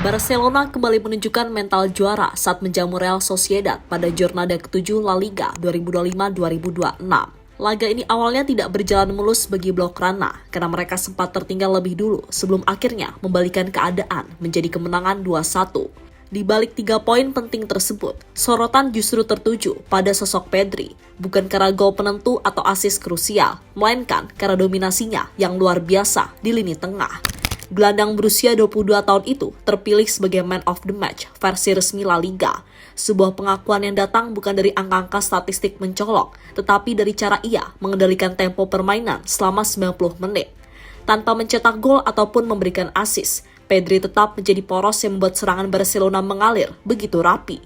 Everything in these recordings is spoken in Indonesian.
Barcelona kembali menunjukkan mental juara saat menjamu Real Sociedad pada Jornada ke-7 La Liga 2025-2026. Laga ini awalnya tidak berjalan mulus bagi Blaugrana karena mereka sempat tertinggal lebih dulu sebelum akhirnya membalikan keadaan menjadi kemenangan 2-1. Di balik 3 poin penting tersebut, sorotan justru tertuju pada sosok Pedri, bukan karena gol penentu atau assist krusial, melainkan karena dominasinya yang luar biasa di lini tengah. Gelandang berusia 22 tahun itu terpilih sebagai Man of the Match versi resmi La Liga. Sebuah pengakuan yang datang bukan dari angka-angka statistik mencolok, tetapi dari cara ia mengendalikan tempo permainan selama 90 menit. Tanpa mencetak gol ataupun memberikan assist, Pedri tetap menjadi poros yang membuat serangan Barcelona mengalir begitu rapi.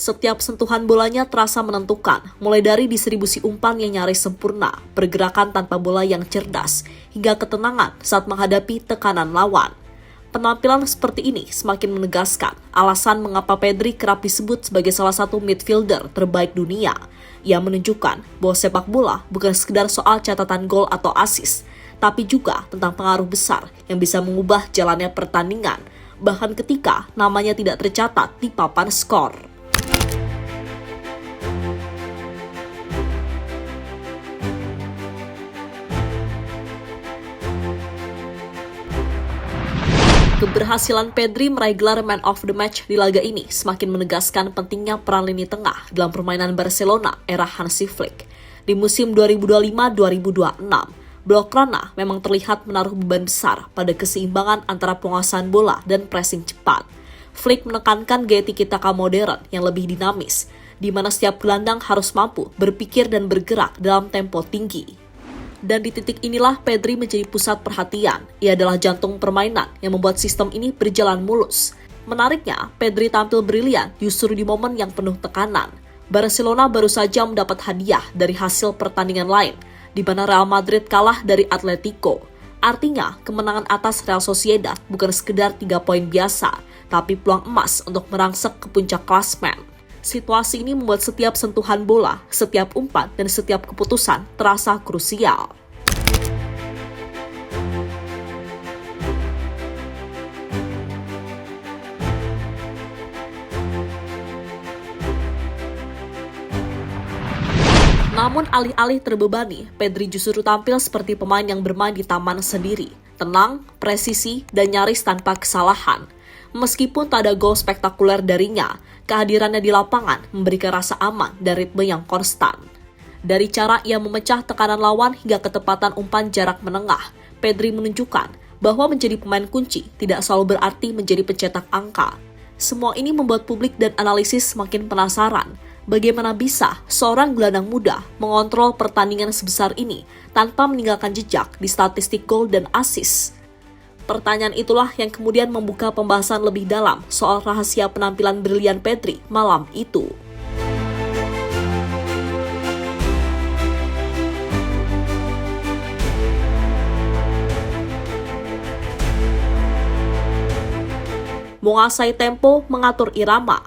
Setiap sentuhan bolanya terasa menentukan, mulai dari distribusi umpan yang nyaris sempurna, pergerakan tanpa bola yang cerdas, hingga ketenangan saat menghadapi tekanan lawan. Penampilan seperti ini semakin menegaskan alasan mengapa Pedri kerap disebut sebagai salah satu midfielder terbaik dunia. Ia menunjukkan bahwa sepak bola bukan sekedar soal catatan gol atau assist, tapi juga tentang pengaruh besar yang bisa mengubah jalannya pertandingan, bahkan ketika namanya tidak tercatat di papan skor. Keberhasilan Pedri meraih gelar Man of the Match di laga ini semakin menegaskan pentingnya peran lini tengah dalam permainan Barcelona era Hansi Flick. Di musim 2025-2026, Blaugrana memang terlihat menaruh beban besar pada keseimbangan antara penguasaan bola dan pressing cepat. Flick menekankan gaya tiki-taka modern yang lebih dinamis, di mana setiap gelandang harus mampu berpikir dan bergerak dalam tempo tinggi. Dan di titik inilah Pedri menjadi pusat perhatian. Ia adalah jantung permainan yang membuat sistem ini berjalan mulus. Menariknya, Pedri tampil brilian justru di momen yang penuh tekanan. Barcelona baru saja mendapat hadiah dari hasil pertandingan lain, di mana Real Madrid kalah dari Atletico. Artinya, kemenangan atas Real Sociedad bukan sekedar 3 poin biasa, tapi peluang emas untuk merangsek ke puncak klasmen. Situasi ini membuat setiap sentuhan bola, setiap umpan, dan setiap keputusan terasa krusial. Namun alih-alih terbebani, Pedri justru tampil seperti pemain yang bermain di taman sendiri. Tenang, presisi, dan nyaris tanpa kesalahan. Meskipun tak ada gol spektakuler darinya, kehadirannya di lapangan memberikan rasa aman dan ritme yang konstan. Dari cara ia memecah tekanan lawan hingga ketepatan umpan jarak menengah, Pedri menunjukkan bahwa menjadi pemain kunci tidak selalu berarti menjadi pencetak angka. Semua ini membuat publik dan analisis semakin penasaran. Bagaimana bisa seorang gelandang muda mengontrol pertandingan sebesar ini tanpa meninggalkan jejak di statistik gol dan assist? Pertanyaan itulah yang kemudian membuka pembahasan lebih dalam soal rahasia penampilan brilian Pedri malam itu. Menguasai tempo, mengatur irama.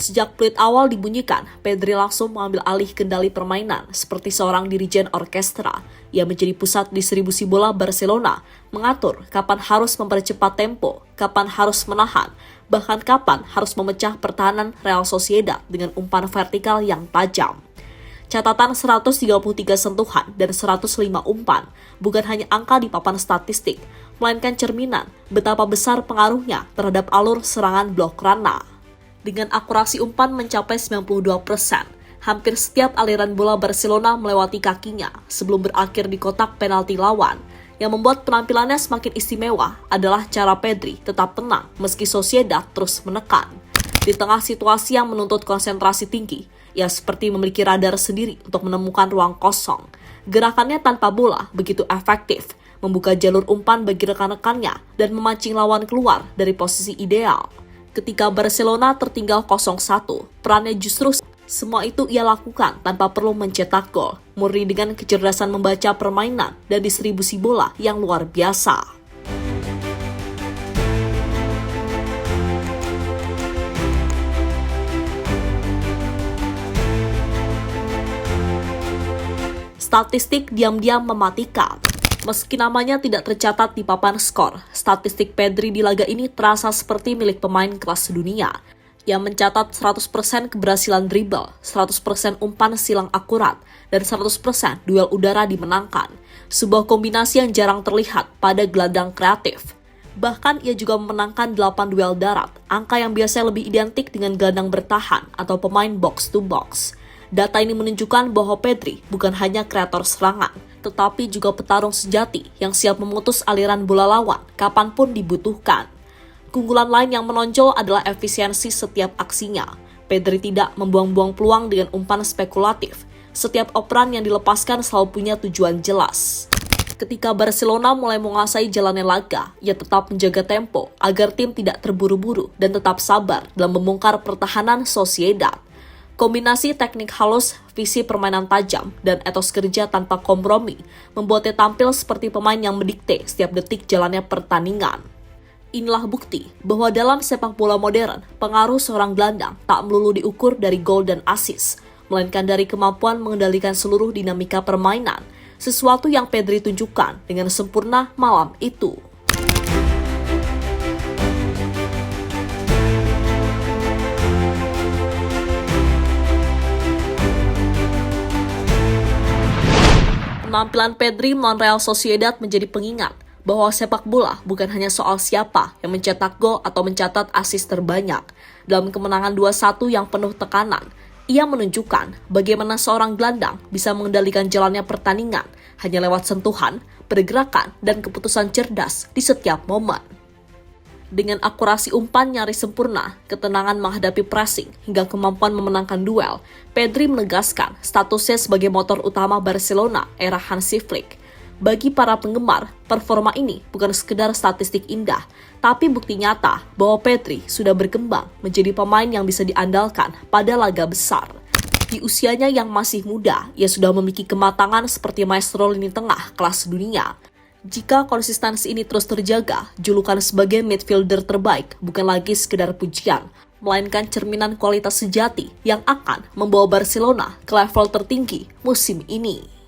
Sejak peluit awal dibunyikan, Pedri langsung mengambil alih kendali permainan seperti seorang dirijen orkestra. Ia menjadi pusat distribusi bola Barcelona, mengatur kapan harus mempercepat tempo, kapan harus menahan, bahkan kapan harus memecah pertahanan Real Sociedad dengan umpan vertikal yang tajam. Catatan 133 sentuhan dan 105 umpan bukan hanya angka di papan statistik, melainkan cerminan betapa besar pengaruhnya terhadap alur serangan Blaugrana. Dengan akurasi umpan mencapai 92%, hampir setiap aliran bola Barcelona melewati kakinya sebelum berakhir di kotak penalti lawan. Yang membuat penampilannya semakin istimewa adalah cara Pedri tetap tenang meski Sociedad terus menekan. Di tengah situasi yang menuntut konsentrasi tinggi, ia seperti memiliki radar sendiri untuk menemukan ruang kosong. Gerakannya tanpa bola begitu efektif, membuka jalur umpan bagi rekan-rekannya dan memancing lawan keluar dari posisi ideal. Ketika Barcelona tertinggal 0-1, perannya justru semua itu ia lakukan tanpa perlu mencetak gol, murni dengan kecerdasan membaca permainan dan distribusi bola yang luar biasa. Statistik diam-diam mematikan. Meski namanya tidak tercatat di papan skor, statistik Pedri di laga ini terasa seperti milik pemain kelas dunia. Ia mencatat 100% keberhasilan dribble, 100% umpan silang akurat, dan 100% duel udara dimenangkan. Sebuah kombinasi yang jarang terlihat pada gelandang kreatif. Bahkan ia juga memenangkan 8 duel darat, angka yang biasanya lebih identik dengan gelandang bertahan atau pemain box to box. Data ini menunjukkan bahwa Pedri bukan hanya kreator serangan, tetapi juga petarung sejati yang siap memutus aliran bola lawan kapanpun dibutuhkan. Keunggulan lain yang menonjol adalah efisiensi setiap aksinya. Pedri tidak membuang-buang peluang dengan umpan spekulatif. Setiap operan yang dilepaskan selalu punya tujuan jelas. Ketika Barcelona mulai menguasai jalannya laga, ia tetap menjaga tempo agar tim tidak terburu-buru dan tetap sabar dalam membongkar pertahanan Sociedad. Kombinasi teknik halus, visi permainan tajam, dan etos kerja tanpa kompromi membuatnya tampil seperti pemain yang mendikte setiap detik jalannya pertandingan. Inilah bukti bahwa dalam sepak bola modern, pengaruh seorang gelandang tak melulu diukur dari gol dan assist, melainkan dari kemampuan mengendalikan seluruh dinamika permainan, sesuatu yang Pedri tunjukkan dengan sempurna malam itu. Penampilan Pedri melawan Real Sociedad menjadi pengingat bahwa sepak bola bukan hanya soal siapa yang mencetak gol atau mencatat assist terbanyak. Dalam kemenangan 2-1 yang penuh tekanan, ia menunjukkan bagaimana seorang gelandang bisa mengendalikan jalannya pertandingan hanya lewat sentuhan, pergerakan, dan keputusan cerdas di setiap momen. Dengan akurasi umpan nyaris sempurna, ketenangan menghadapi pressing, hingga kemampuan memenangkan duel, Pedri menegaskan statusnya sebagai motor utama Barcelona era Hansi Flick. Bagi para penggemar, performa ini bukan sekedar statistik indah, tapi bukti nyata bahwa Pedri sudah berkembang menjadi pemain yang bisa diandalkan pada laga besar. Di usianya yang masih muda, ia sudah memiliki kematangan seperti maestro lini tengah kelas dunia. Jika konsistensi ini terus terjaga, julukan sebagai midfielder terbaik bukan lagi sekedar pujian, melainkan cerminan kualitas sejati yang akan membawa Barcelona ke level tertinggi musim ini.